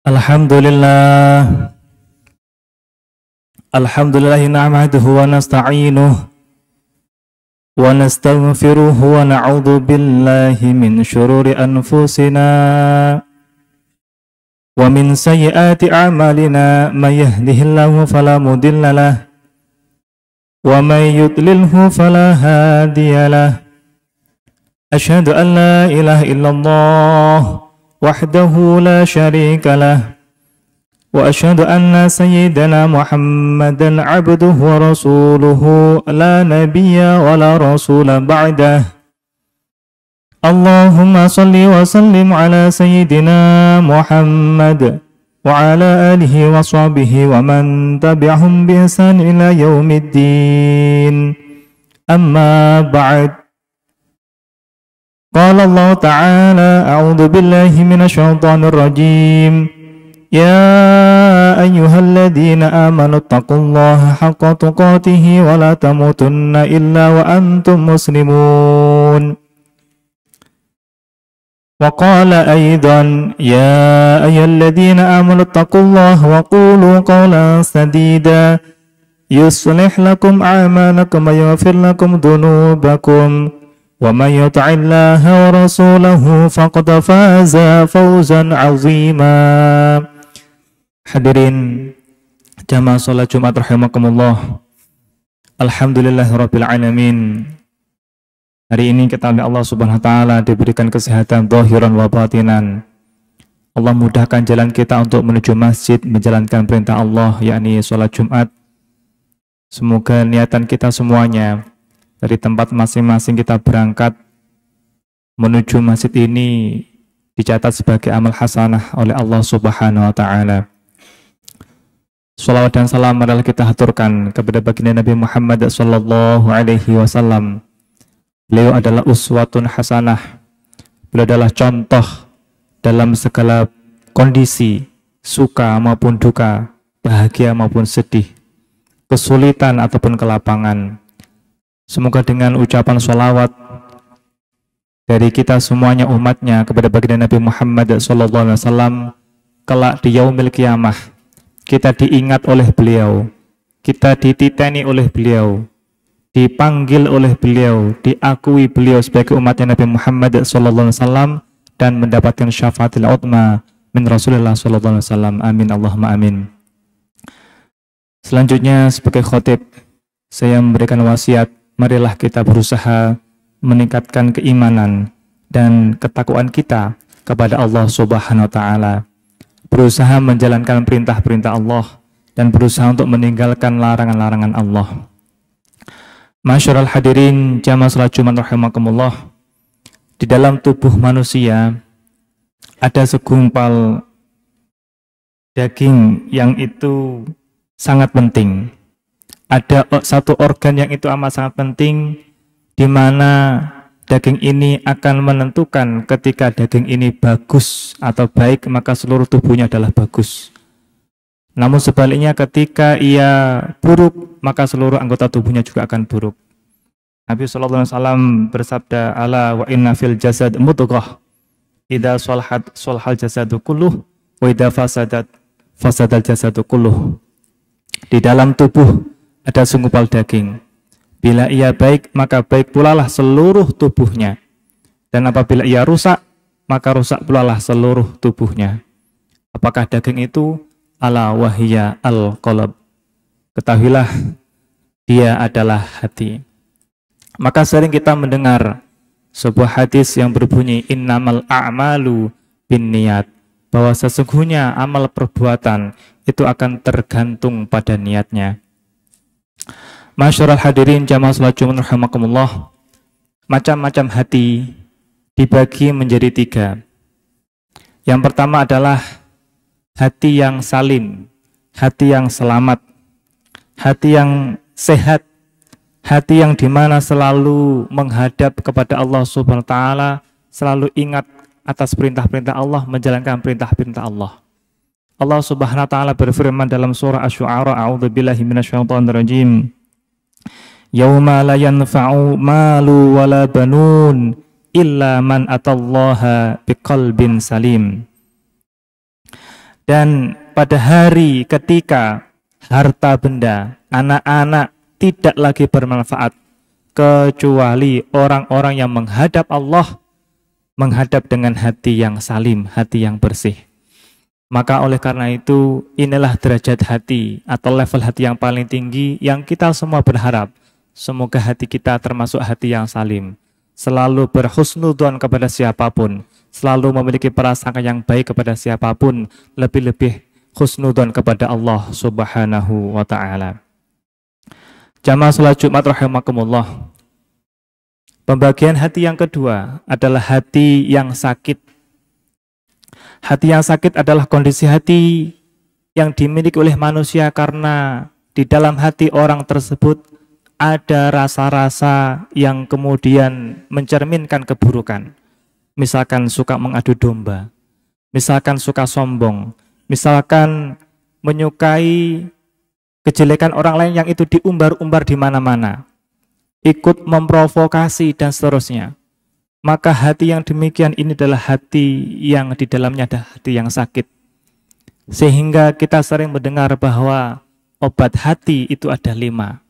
Alhamdulillah. Alhamdulillah na'maduhu wa nasta'inuhu wa nastaghfiruhu wa na'udzu billahi min syururi anfusina wa min sayyiati a'malina may yahdihillahu fala mudilla lahu wa may yudlilhu fala hadiya lahu. Asyhadu an la ilaha illallah wahdahu la syarika lah wa asyhadu anna sayyidana Muhammadan abduhu wa rasuluhu la nabiyya wa la rasula ba'dah. Allahumma salli wa sallim ala sayyidina Muhammad wa ala alihi wa sahbihi wa man tabi'ahum bi ihsan ila yaumiddin. Amma ba'd. Qala Allah Ta'ala a'udzu billahi minasy syaithanir rajim. Ya ayyuhalladzina amanu taqullaha haqqa tuqatih wa la tamutunna illa wa antum muslimun. Wa qala aidan ya ayyuhalladzina amanu taqullaha wa qulu qawlan sadida yuslih lakum a'malakum wa yaghfir lakum dhunubakum. Wa may yuti'illaha wa rasulahu faqad faza fawzan 'azima. Hadirin jamaah salat Jumat rahimakumullah. Alhamdulillahirabbil alamin. Hari ini kita oleh Allah Subhanahu wa taala diberikan kesehatan zahiran wa batinan. Allah mudahkan jalan kita untuk menuju masjid menjalankan perintah Allah, yakni salat Jumat. Semoga niatan kita semuanya dari tempat masing-masing kita berangkat menuju masjid ini dicatat sebagai amal hasanah oleh Allah Subhanahu wa taala. Shalawat dan salam adalah kita haturkan kepada baginda Nabi Muhammad sallallahu alaihi wasallam. Beliau adalah uswatun hasanah. Beliau adalah contoh dalam segala kondisi, suka maupun duka, bahagia maupun sedih, kesulitan ataupun kelapangan. Semoga dengan ucapan sholawat dari kita semuanya umatnya kepada baginda Nabi Muhammad SAW, kelak di yaumil qiyamah kita diingat oleh beliau, kita dititeni oleh beliau, dipanggil oleh beliau, diakui beliau sebagai umatnya Nabi Muhammad SAW, dan mendapatkan syafaatil utma min Rasulullah SAW. Amin Allahumma amin. Selanjutnya sebagai khotib saya memberikan wasiat, marilah kita berusaha meningkatkan keimanan dan ketakwaan kita kepada Allah Subhanahu wa taala. Berusaha menjalankan perintah-perintah Allah dan berusaha untuk meninggalkan larangan-larangan Allah. Masyarul hadirin jamaah salat Jumat rahimakumullah. Di dalam tubuh manusia ada segumpal daging yang itu sangat penting. Ada satu organ yang itu amat sangat penting, di mana daging ini akan menentukan ketika daging ini bagus atau baik, maka seluruh tubuhnya adalah bagus. Namun sebaliknya ketika ia buruk, maka seluruh anggota tubuhnya juga akan buruk. Nabi SAW bersabda, ala wa inna fil jasad mudghah, idza salahat salahal jasadu kulluh, wa idza fasadat fasadal jasadu kulluh. Di dalam tubuh ada segumpal daging. Bila ia baik, maka baik pula lah seluruh tubuhnya. Dan apabila ia rusak, maka rusak pula lah seluruh tubuhnya. Apakah daging itu? Ala wahiyya al-qalb. Ketahuilah, dia adalah hati. Maka sering kita mendengar sebuah hadis yang berbunyi, innamal a'malu binniyat, bahwa sesungguhnya amal perbuatan itu akan tergantung pada niatnya. Masyarul hadirin jamaah salat Jumat rahimakumullah. Macam-macam hati dibagi menjadi 3. Yang pertama adalah hati yang salim, hati yang selamat, hati yang sehat, hati yang dimana selalu menghadap kepada Allah Subhanahu wa taala, selalu ingat atas perintah-perintah Allah, menjalankan perintah-perintah Allah. Allah Subhanahu wa taala berfirman dalam surah Asy-Syu'ara, a'udzubillahi minasyaitonir rajim. Yauma la yanfa'u malu wala banun illa man atallaha biqalbin salim. Dan pada hari ketika harta benda, anak-anak tidak lagi bermanfaat, kecuali orang-orang yang menghadap Allah, menghadap dengan hati yang salim, hati yang bersih. Maka oleh karena itu, inilah derajat hati atau level hati yang paling tinggi yang kita semua berharap. Semoga hati kita termasuk hati yang salim, selalu berhusnudzon kepada siapapun, selalu memiliki prasangka yang baik kepada siapapun, lebih-lebih husnudzon kepada Allah Subhanahu wa ta'ala. Jamaah salat Jumat rahimakumullah. Pembagian hati yang kedua adalah hati yang sakit. Hati yang sakit adalah kondisi hati yang dimiliki oleh manusia karena di dalam hati orang tersebut ada rasa-rasa yang kemudian mencerminkan keburukan. Misalkan suka mengadu domba, misalkan suka sombong, misalkan menyukai kejelekan orang lain yang itu diumbar-umbar di mana-mana, ikut memprovokasi dan seterusnya. Maka hati yang demikian ini adalah hati yang di dalamnya ada hati yang sakit. Sehingga kita sering mendengar bahwa obat hati itu ada 5.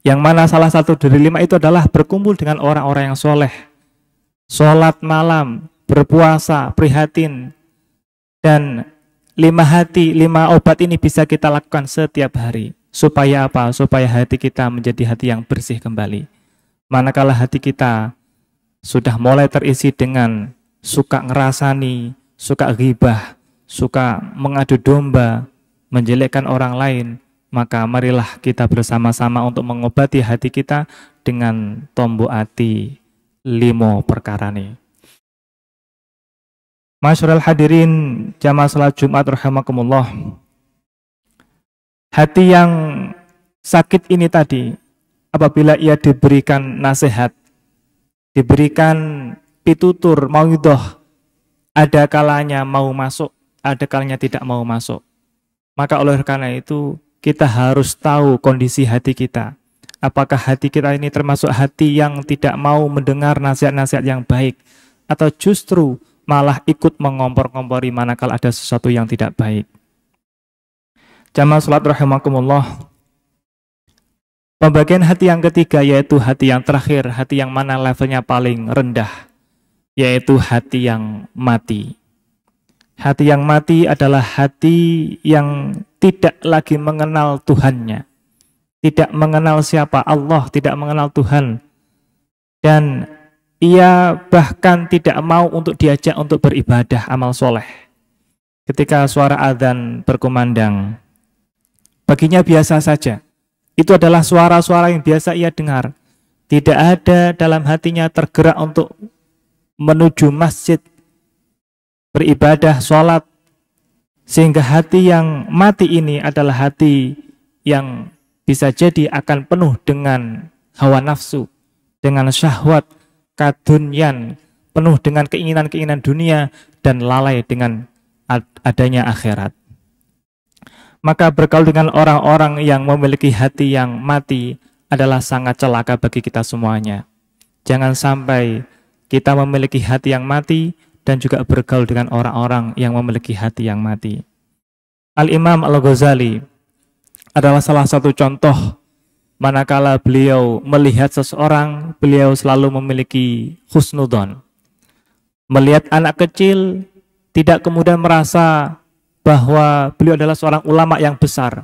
Yang mana salah satu dari 5 itu adalah berkumpul dengan orang-orang yang soleh, sholat malam, berpuasa, prihatin. Dan 5 hati, 5 obat ini bisa kita lakukan setiap hari. Supaya apa? Supaya hati kita menjadi hati yang bersih kembali. Manakala hati kita sudah mulai terisi dengan suka ngerasani, suka ghibah, suka mengadu domba, menjelekkan orang lain, maka marilah kita bersama-sama untuk mengobati hati kita dengan tombo ati 5 perkara ini. Masyarul hadirin jamaah salat Jumat rahimakumullah. Hati yang sakit ini tadi, apabila ia diberikan nasihat, diberikan pitutur, mauidhah, ada kalanya mau masuk, ada kalanya tidak mau masuk. Maka oleh karena itu, kita harus tahu kondisi hati kita. Apakah hati kita ini termasuk hati yang tidak mau mendengar nasihat-nasihat yang baik, atau justru malah ikut mengompor-ngompori manakala ada sesuatu yang tidak baik. Jamaah salat rahimakumullah. Pembagian hati yang ketiga yaitu hati yang terakhir, hati yang mana levelnya paling rendah, yaitu hati yang mati. Hati yang mati adalah hati yang tidak lagi mengenal Tuhannya, tidak mengenal siapa Allah, tidak mengenal Tuhan, dan ia bahkan tidak mau untuk diajak untuk beribadah amal soleh. Ketika suara adzan berkumandang, baginya biasa saja. Itu adalah suara-suara yang biasa ia dengar. Tidak ada dalam hatinya tergerak untuk menuju masjid, beribadah, sholat. Sehingga hati yang mati ini adalah hati yang bisa jadi akan penuh dengan hawa nafsu, dengan syahwat, kadunyan, penuh dengan keinginan-keinginan dunia, dan lalai dengan adanya akhirat. Maka bergaul dengan orang-orang yang memiliki hati yang mati adalah sangat celaka bagi kita semuanya. Jangan sampai kita memiliki hati yang mati dan juga bergaul dengan orang-orang yang memiliki hati yang mati. Al-Imam Al-Ghazali adalah salah satu contoh manakala beliau melihat seseorang, beliau selalu memiliki husnudzon. Melihat anak kecil, tidak kemudian merasa bahwa beliau adalah seorang ulama yang besar.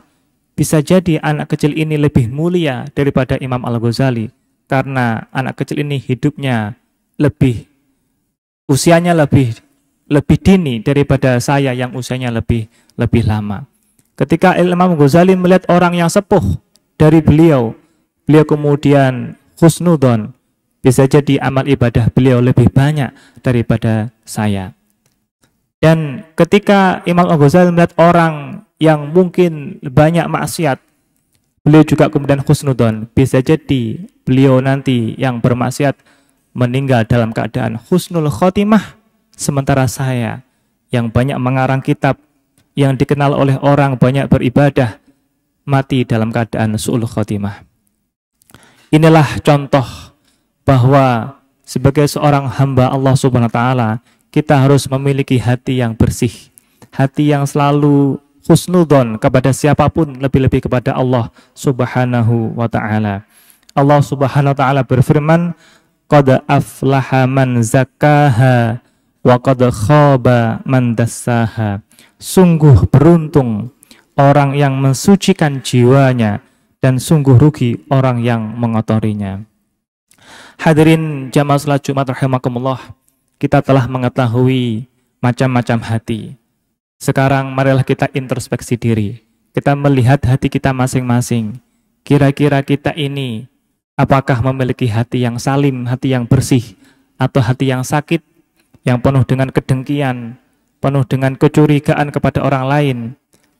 Bisa jadi anak kecil ini lebih mulia daripada Imam Al-Ghazali, karena anak kecil ini hidupnya usianya lebih dini daripada saya yang usianya lebih lama. Ketika Imam Ghazali melihat orang yang sepuh dari beliau kemudian husnudzon, bisa jadi amal ibadah beliau lebih banyak daripada saya. Dan ketika Imam Al-Ghazali melihat orang yang mungkin banyak maksiat, beliau juga kemudian husnudzon. Bisa jadi beliau nanti yang bermaksiat meninggal dalam keadaan husnul khotimah, sementara saya yang banyak mengarang kitab, yang dikenal oleh orang banyak beribadah, mati dalam keadaan su'ul khotimah. Inilah contoh bahwa sebagai seorang hamba Allah Subhanahu wa taala, kita harus memiliki hati yang bersih. hati yang selalu husnudzon kepada siapapun, lebih-lebih kepada Allah Subhanahu wa taala. Allah Subhanahu wa taala berfirman, qad aflaha man zakkaha wa qad khaba man dassaha. Sungguh beruntung orang yang mensucikan jiwanya dan sungguh rugi orang yang mengotorinya. Hadirin jamaah salat Jumat rahimakumullah, kita telah mengetahui macam-macam hati. Sekarang marilah kita introspeksi diri. Kita melihat hati kita masing-masing. Kira-kira kita ini apakah memiliki hati yang salim, hati yang bersih, atau hati yang sakit, yang penuh dengan kedengkian, penuh dengan kecurigaan kepada orang lain,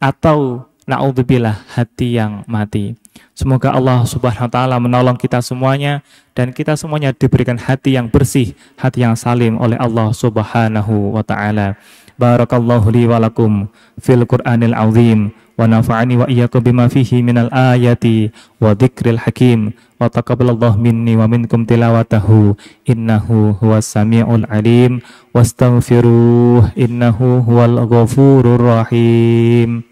atau na'udzubillah hati yang mati. Semoga Allah Subhanahu wa taala menolong kita semuanya dan kita semuanya diberikan hati yang bersih, hati yang salim oleh Allah Subhanahu wa taala. Barakallahu li wa lakum fil Qur'anil azim wa nafa'ani wa iyyakum bima fihi minal ayati wa dzikril hakim wa taqabbalallahu minni wa minkum tilawatahu innahu huwas samiul alim wastaghfiruh innahu huwal ghafurur rahim.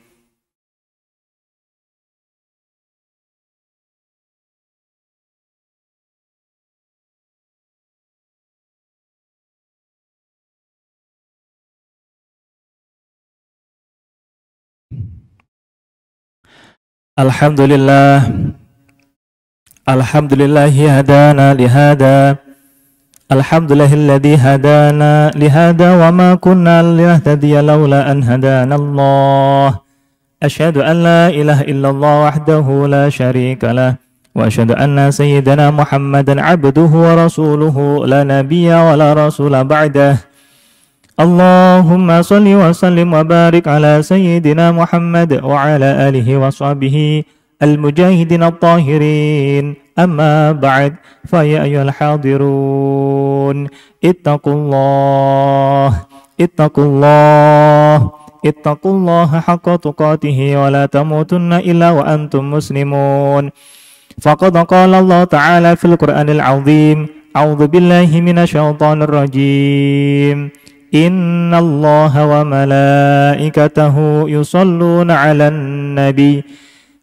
Alhamdulillah, alhamdulillahi hadana lihada, alhamdulillahilladzi hadana lihada wa ma kunna linahtadiya laula an hadana Allah. Asyhadu an la ilaha illallah wahdahu la syarika lah wa asyhadu anna sayyidana Muhammadan abduhu wa rasuluhu la nabiyya wa la rasula ba'dah. Allahumma salli wa sallim wa barik ala sayyidina Muhammad wa ala alihi wa sahbihi al-mujahidin at-tahirin. Amma ba'd, fa ya ayyuhal hadirun ittaqullah ittaqullaha haqqa tuqatih wa la tamutunna illa wa antum muslimun. Faqad qala Allah ta'ala fil Qur'anil azim, a'udzu billahi minasy syaithanir rajim. Innallaha wa malaikatahu yusalluna 'alan nabi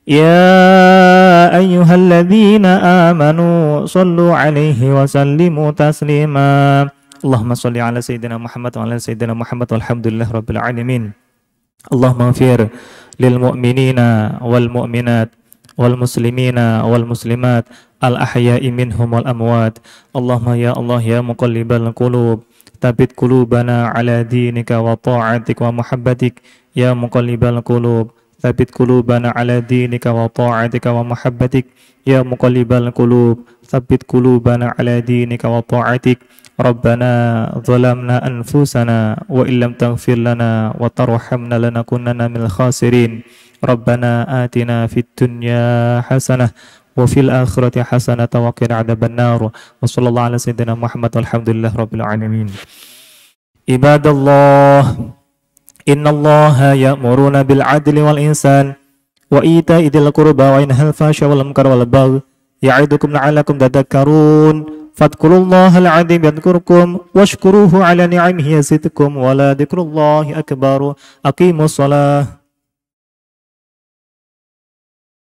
ya ayyuhalladzina amanu sallu 'alaihi wa sallimu taslima. Allahumma shalli 'ala sayyidina Muhammad wa 'ala sayyidina Muhammad walhamdulillahi rabbil alamin. Allahumma ighfir lil mu'minina wal mu'minat wal muslimina wal muslimat al ahya'i minhum wal amwat. Allahumma ya Allah ya muqallibal qulub tsabbit qulubana ala dinika wa ta'atik wa muhabbatik ya muqallibal qulub tsabbit qulubana ala dinika wa ta'atika wa muhabbatik ya muqallibal qulub tsabbit qulubana ala dinika wa ta'atik. Rabbana zalamna anfusana wa illam taghfir lana wa tarhamna lanakunanna minal khasirin. Rabbana atina fid dunya hasanah wa fil akhirati hasanatan wa qina adzabannar. Wa sallallahu ala sayyidina Muhammad walhamdulillahi rabbil alamin. Ibadallah, innallaha ya'muruna bil adli wal ihsan wa ita'i dzil qurba wa yanhal fahsya wal munkar wal baghi ya'idukum la'allakum tadhakkarun. Fadhkurullahal 'azim yadhkurkum washkuruhu 'ala ni'amihi yazidkum wa la dzikrullahi akbar. Aqimus shalah.